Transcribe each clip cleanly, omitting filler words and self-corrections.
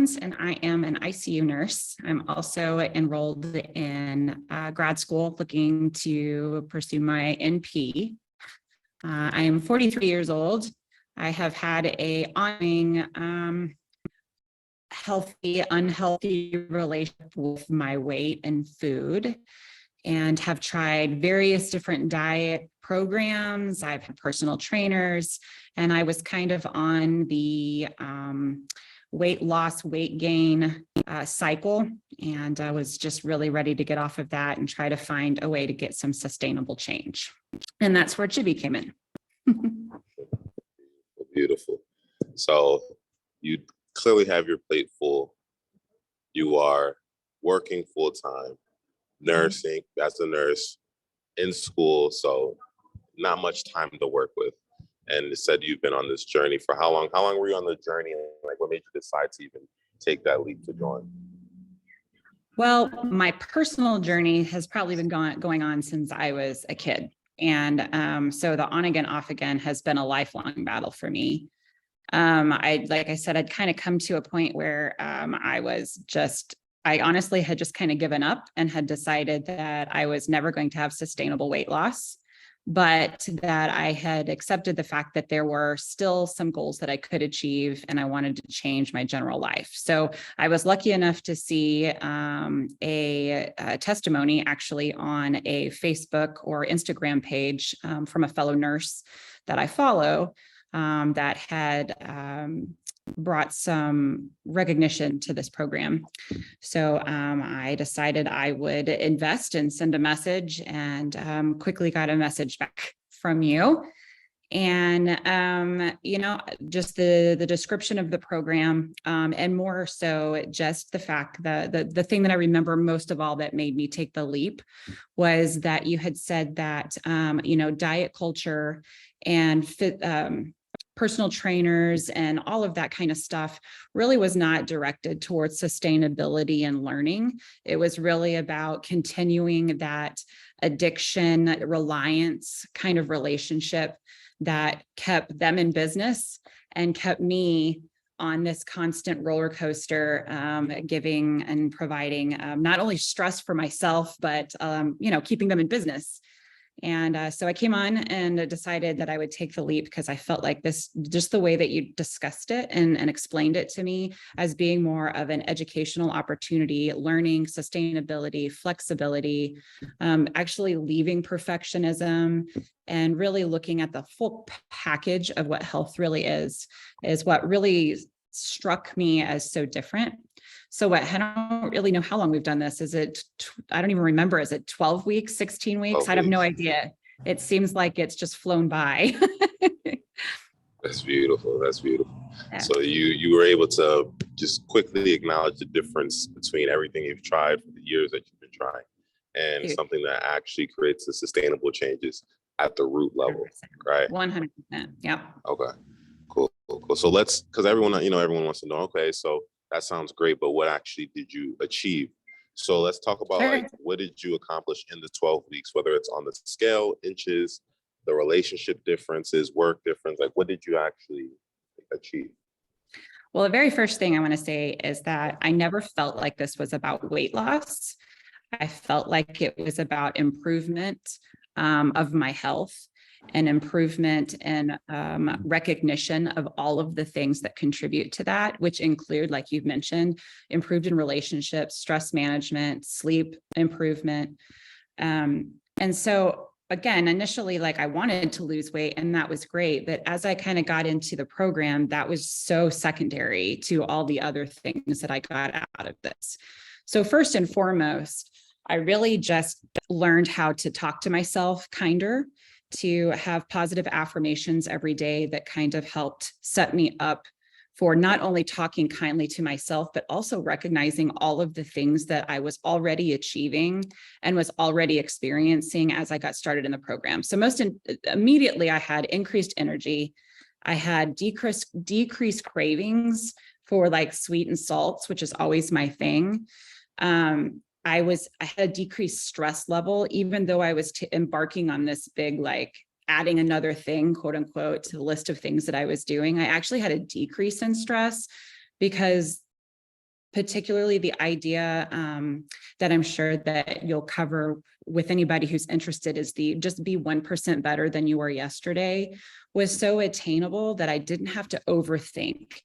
and I am an ICU nurse. I'm also enrolled in grad school looking to pursue my NP. I am 43 years old. I have had a ongoing healthy, unhealthy relationship with my weight and food, and have tried various different diet programs. I've had personal trainers, and I was kind of on the weight loss, weight gain cycle. And I was just really ready to get off of that and try to find a way to get some sustainable change. And that's where Chibby came in. Beautiful. So you clearly have your plate full. You are working full time, nursing as a nurse, in school. So not much time to work with. And it said you've been on this journey for how long? How long were you on the journey? And like, what made you decide to even take that leap to join? Well, my personal journey has probably been going on since I was a kid. And so the on again, off again has been a lifelong battle for me. Like I said, I'd kind of come to a point where I honestly had just kind of given up and had decided that I was never going to have sustainable weight loss, but that I had accepted the fact that there were still some goals that I could achieve, and I wanted to change my general life. So I was lucky enough to see a testimony actually on a Facebook or Instagram page from a fellow nurse that I follow that had brought some recognition to this program. So I decided I would invest and send a message, and quickly got a message back from you. And, just the description of the program, and more so just the fact that the thing that I remember most of all that made me take the leap was that you had said that, diet culture and personal trainers and all of that kind of stuff really was not directed towards sustainability and learning. It was really about continuing that addiction, reliance kind of relationship that kept them in business and kept me on this constant roller coaster, giving and providing not only stress for myself, but, keeping them in business. And so I came on and decided that I would take the leap because I felt like this, just the way that you discussed it and explained it to me as being more of an educational opportunity, learning, sustainability, flexibility, actually leaving perfectionism and really looking at the full package of what health really is what really struck me as so different. So I don't really know how long we've done this. I don't even remember. Is it 12 weeks, 16 weeks? I have no idea. It seems like it's just flown by. That's beautiful. That's beautiful. Yeah. So you were able to just quickly acknowledge the difference between everything you've tried for the years that you've been trying and something that actually creates the sustainable changes at the root level, 100%. Right? 100%. Yeah. Okay. Cool. So because everyone wants to know, okay, so that sounds great, but what actually did you achieve? So let's talk about like, what did you accomplish in the 12 weeks, whether it's on the scale, inches, the relationship differences, work difference, like what did you actually achieve? Well, the very first thing I want to say is that I never felt like this was about weight loss. I felt like it was about improvement of my health and improvement and recognition of all of the things that contribute to that, which include, like you've mentioned, improved in relationships, stress management, sleep improvement. And so again, initially, like I wanted to lose weight and that was great. But as I kind of got into the program, that was so secondary to all the other things that I got out of this. So first and foremost, I really just learned how to talk to myself kinder, to have positive affirmations every day that kind of helped set me up for not only talking kindly to myself, but also recognizing all of the things that I was already achieving and was already experiencing as I got started in the program. So immediately I had increased energy. I had decreased cravings for like sweet and salts, which is always my thing. I had a decreased stress level, even though I was embarking on this big, like adding another thing, quote unquote, to the list of things that I was doing. I actually had a decrease in stress because particularly the idea that I'm sure that you'll cover with anybody who's interested is the just be 1% better than you were yesterday was so attainable that I didn't have to overthink.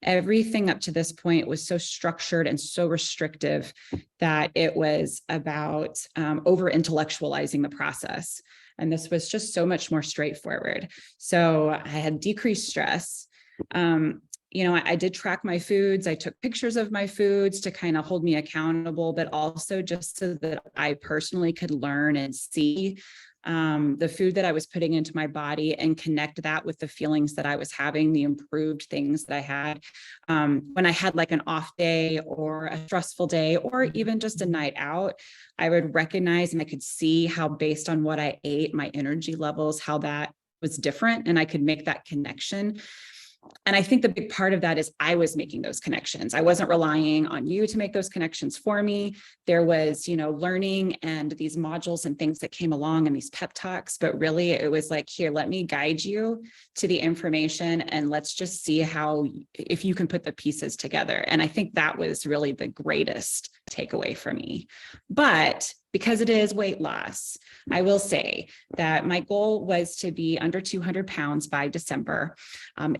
Everything up to this point was so structured and so restrictive that it was about over intellectualizing the process. And this was just so much more straightforward. So I had decreased stress. I did track my foods. I took pictures of my foods to kind of hold me accountable, but also just so that I personally could learn and see the food that I was putting into my body and connect that with the feelings that I was having, the improved things that I had. When I had like an off day or a stressful day, or even just a night out, I would recognize and I could see how based on what I ate, my energy levels, how that was different, and I could make that connection. And I think the big part of that is I was making those connections. I wasn't relying on you to make those connections for me. There was, learning and these modules and things that came along and these pep talks, but really it was like, here, let me guide you to the information and let's just see if you can put the pieces together. And I think that was really the greatest takeaway for me. But because it is weight loss, I will say that my goal was to be under 200 pounds by December.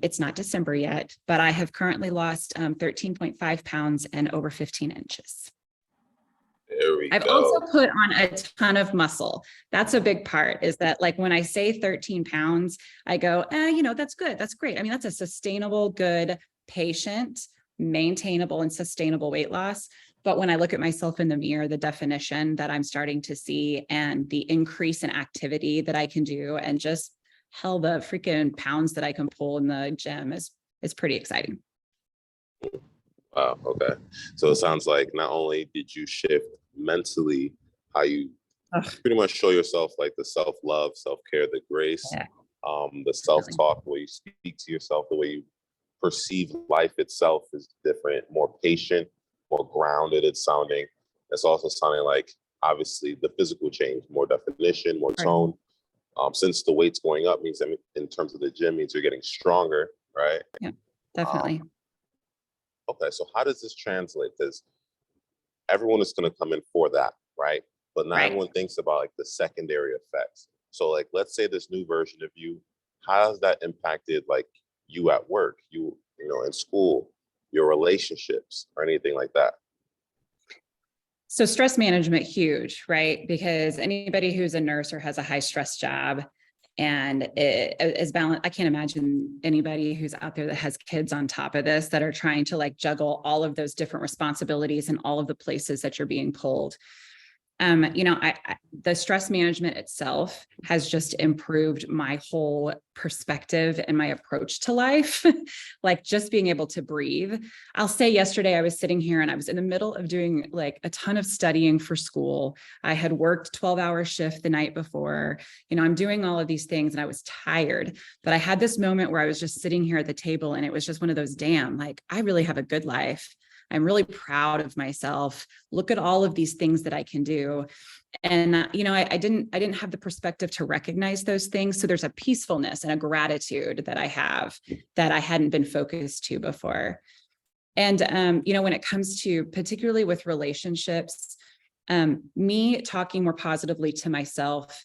It's not December yet, but I have currently lost 13.5 pounds and over 15 inches. There we I've go. also put on a ton of muscle. That's a big part, is that like when I say 13 pounds, I go, that's good. That's great. I mean, that's a sustainable, good, patient, maintainable, and sustainable weight loss. But when I look at myself in the mirror, the definition that I'm starting to see and the increase in activity that I can do and just hell, the freaking pounds that I can pull in the gym is pretty exciting. Wow. Okay. So it sounds like not only did you shift mentally, how you pretty much show yourself like the self-love, self-care, the grace, Yeah. The self-talk, the way you speak to yourself, the way you perceive life itself is different, more patient, more grounded it's sounding. It's also sounding like obviously the physical change, more definition, more tone. Since the weight's going up means, in terms of the gym, means you're getting stronger, right? Yeah, definitely. Okay, so how does this translate? Because everyone is going to come in for that, right? But not everyone thinks about like the secondary effects. So like, let's say this new version of you, how has that impacted like you at work, you in school, your relationships, or anything like that? So stress management, huge, right? Because anybody who's a nurse or has a high stress job and it is balanced. I can't imagine anybody who's out there that has kids on top of this that are trying to like juggle all of those different responsibilities and all of the places that you're being pulled. The stress management itself has just improved my whole perspective and my approach to life, like just being able to breathe. I'll say yesterday I was sitting here and I was in the middle of doing like a ton of studying for school. I had worked 12-hour shift the night before, I'm doing all of these things and I was tired, but I had this moment where I was just sitting here at the table and it was just one of those, damn, like I really have a good life. I'm really proud of myself. Look at all of these things that I can do. And, I didn't have the perspective to recognize those things. So there's a peacefulness and a gratitude that I have that I hadn't been focused to before. And, when it comes to particularly with relationships, me talking more positively to myself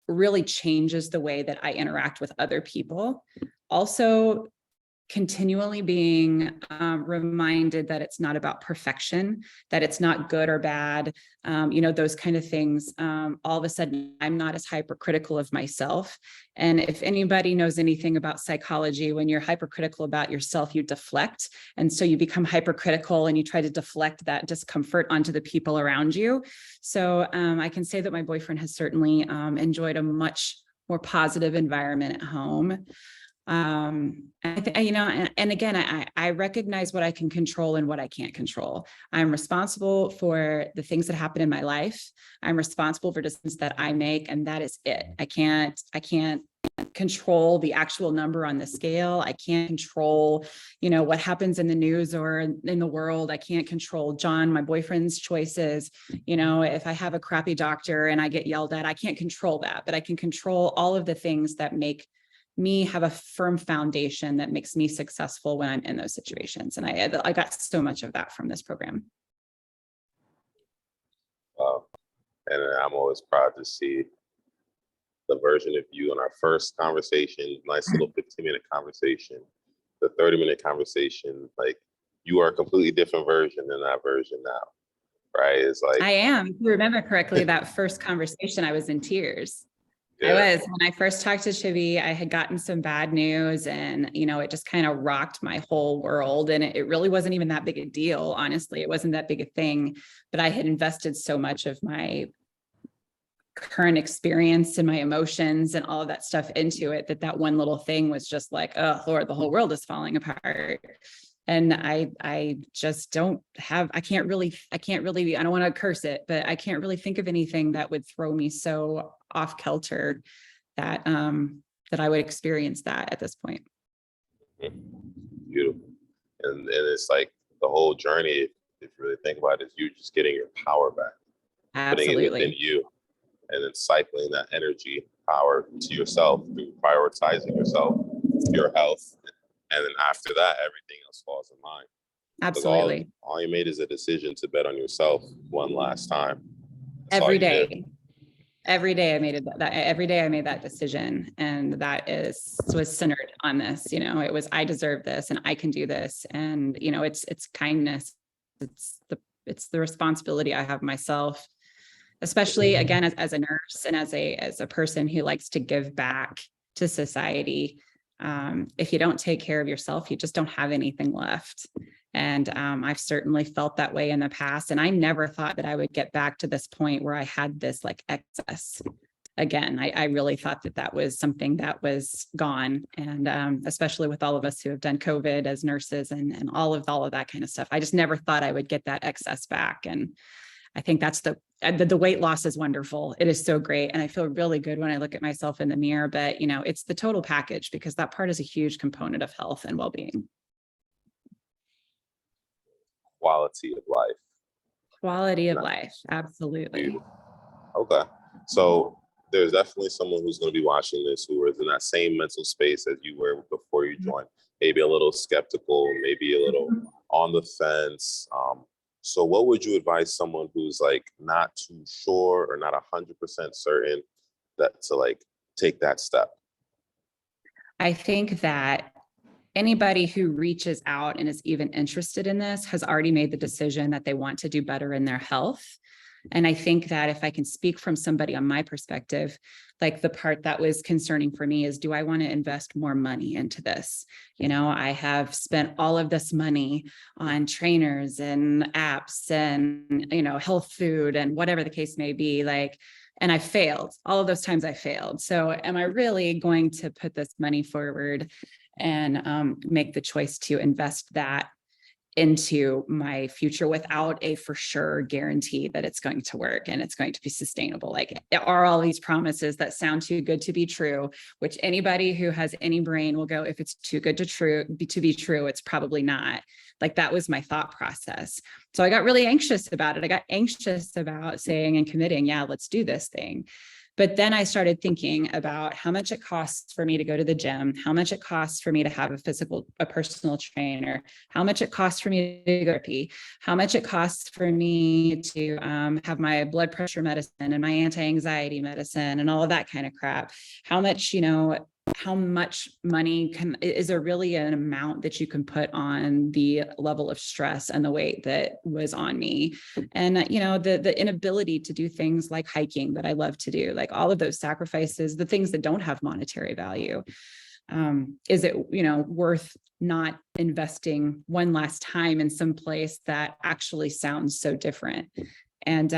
really changes the way that I interact with other people. Also, continually being reminded that it's not about perfection, that it's not good or bad, those kind of things. All of a sudden, I'm not as hypercritical of myself. And if anybody knows anything about psychology, when you're hypercritical about yourself, you deflect. And so you become hypercritical and you try to deflect that discomfort onto the people around you. So I can say that my boyfriend has certainly enjoyed a much more positive environment at home. And again, I recognize what I can control and what I can't control. I'm responsible for the things that happen in my life. I'm responsible for decisions that I make, and that is it. I can't control the actual number on the scale. I can't control, what happens in the news or in the world. I can't control John, my boyfriend's choices. If I have a crappy doctor and I get yelled at, I can't control that, but I can control all of the things that make me have a firm foundation that makes me successful when I'm in those situations. And I got so much of that from this program. And I'm always proud to see the version of you in our first conversation, nice little 15-minute conversation, the 30-minute conversation. Like, you are a completely different version than that version now, right? It's like, I am. If you remember correctly, that first conversation, I was in tears. yeah. I was. When I first talked to Chibby, I had gotten some bad news, and, it just kind of rocked my whole world. And it really wasn't even that big a deal. Honestly, it wasn't that big a thing, but I had invested so much of my current experience and my emotions and all of that stuff into it, that one little thing was just like, oh Lord, the whole world is falling apart. And I just I can't really, I don't want to curse it, but I can't really think of anything that would throw me so off kilter that I would experience that at this point. Beautiful. And it's like the whole journey, if you really think about it, is you just getting your power back, putting it within you, and then cycling that energy power to yourself through prioritizing yourself, your health. And then after that, everything else falls in line. Absolutely. All you made is a decision to bet on yourself one last time. That's every day. Every day I made every day I made that decision. And that was centered on this, it was, I deserve this and I can do this. And, it's kindness. It's the responsibility I have myself, especially again, as a nurse and as a person who likes to give back to society. If you don't take care of yourself, you just don't have anything left. And I've certainly felt that way in the past. And I never thought that I would get back to this point where I had this like excess again. I really thought that was something that was gone. And especially with all of us who have done COVID as nurses and all of that kind of stuff, I just never thought I would get that excess back. And I think that's the weight loss is wonderful. It is so great. And I feel really good when I look at myself in the mirror, but it's the total package, because that part is a huge component of health and well-being. Quality of life. Quality of life. Absolutely. Beautiful. Okay. So there's definitely someone who's going to be watching this who is in that same mental space as you were before you joined, maybe a little skeptical, maybe a little on the fence. So what would you advise someone who's like not too sure or not 100% certain that to like take that step? I think that anybody who reaches out and is even interested in this has already made the decision that they want to do better in their health. And I think that if I can speak from somebody on my perspective, like the part that was concerning for me is, do I want to invest more money into this? I have spent all of this money on trainers and apps and, health food and whatever the case may be, and I failed. All of those times I failed. So am I really going to put this money forward and make the choice to invest that into my future without a for sure guarantee that it's going to work and it's going to be sustainable? Like, are all these promises that sound too good to be true, which anybody who has any brain will go, if it's too good to be true, it's probably not. Like, that was my thought process. So I got really anxious about it. I got anxious about saying and committing, yeah, let's do this thing. But then I started thinking about how much it costs for me to go to the gym, how much it costs for me to have a personal trainer, how much it costs for me to go to therapy, how much it costs for me to have my blood pressure medicine and my anti-anxiety medicine and all of that kind of crap. How much money is there really an amount that you can put on the level of stress and the weight that was on me? And, the inability to do things like hiking that I love to do, like all of those sacrifices, the things that don't have monetary value. Is it, worth not investing one last time in some place that actually sounds so different? And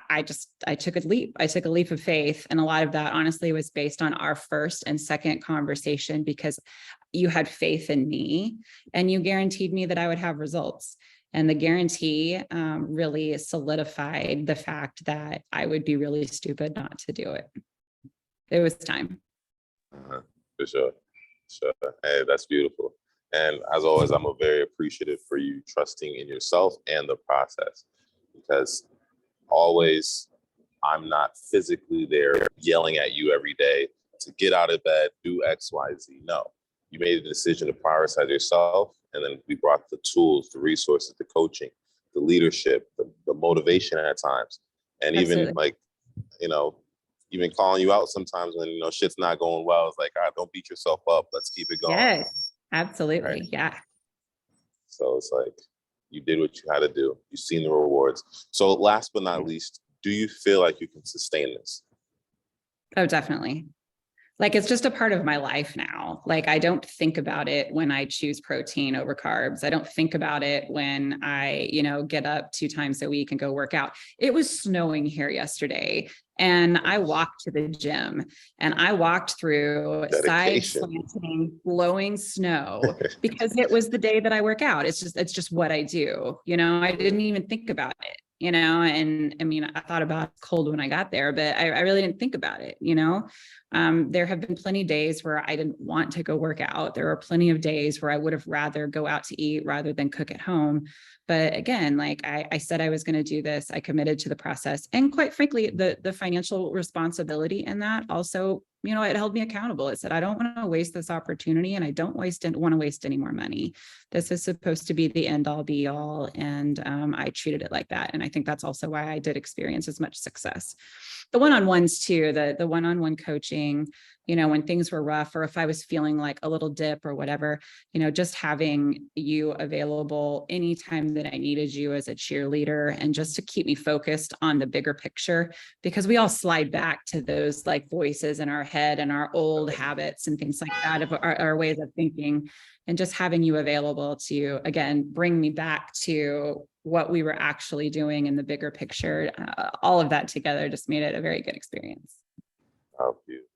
I took a leap. I took a leap of faith. And a lot of that, honestly, was based on our first and second conversation, because you had faith in me and you guaranteed me that I would have results. And the guarantee really solidified the fact that I would be really stupid not to do it. It was time. For sure. Hey, that's beautiful. And as always, I'm very appreciative for you trusting in yourself and the process. Because always, I'm not physically there yelling at you every day to get out of bed, do X, Y, Z. No, you made a decision to prioritize yourself. And then we brought the tools, the resources, the coaching, the leadership, the motivation at times. And Absolutely. even like, even calling you out sometimes when, shit's not going well. It's like, don't beat yourself up. Let's keep it going. Yes, absolutely. Right? Yeah. So it's like, you did what you had to do. You've seen the rewards. So last but not least, do you feel like you can sustain this? Oh, definitely. Like, it's just a part of my life now. Like, I don't think about it when I choose protein over carbs. I don't think about it when I, get up 2 times a week and go work out. It was snowing here yesterday, and I walked to the gym, and I walked through side slanting, blowing snow because it was the day that I work out. It's just what I do. I didn't even think about it. And I mean, I thought about cold when I got there, but I really didn't think about it. There have been plenty of days where I didn't want to go work out. There are plenty of days where I would have rather go out to eat rather than cook at home. But again, like I said, I was going to do this. I committed to the process. And quite frankly, the financial responsibility in that also, it held me accountable. It said, I don't want to waste this opportunity, and I don't want to waste any more money. This is supposed to be the end all be all. And I treated it like that. And I think that's also why I did experience as much success. The one-on-ones too, the one-on-one coaching, when things were rough, or if I was feeling like a little dip or whatever, just having you available anytime that I needed you as a cheerleader, and just to keep me focused on the bigger picture, because we all slide back to those like voices in our head and our old habits and things like that of our ways of thinking. And just having you available to, again, bring me back to what we were actually doing in the bigger picture, all of that together just made it a very good experience. Oh, beautiful.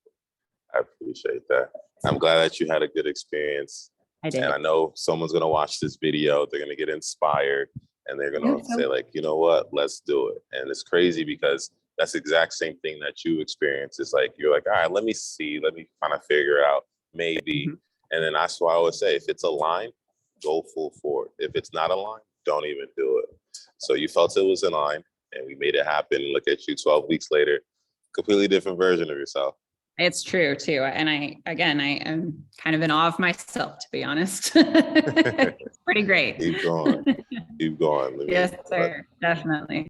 I appreciate that. I'm glad that you had a good experience. I did. And I know someone's going to watch this video. They're going to get inspired, and they're going to say like, you know what, let's do it. And it's crazy because that's the exact same thing that you experience. It's like, you're like, all right, let me kind of figure out maybe. Mm-hmm. And then that's why I always say, if it's aligned, go full forward. If it's not aligned, don't even do it. So you felt it was in line, and we made it happen. Look at you 12 weeks later, completely different version of yourself. It's true too. And I am kind of in awe of myself, to be honest. It's pretty great. Keep going. Keep going. Yes, sir. Definitely.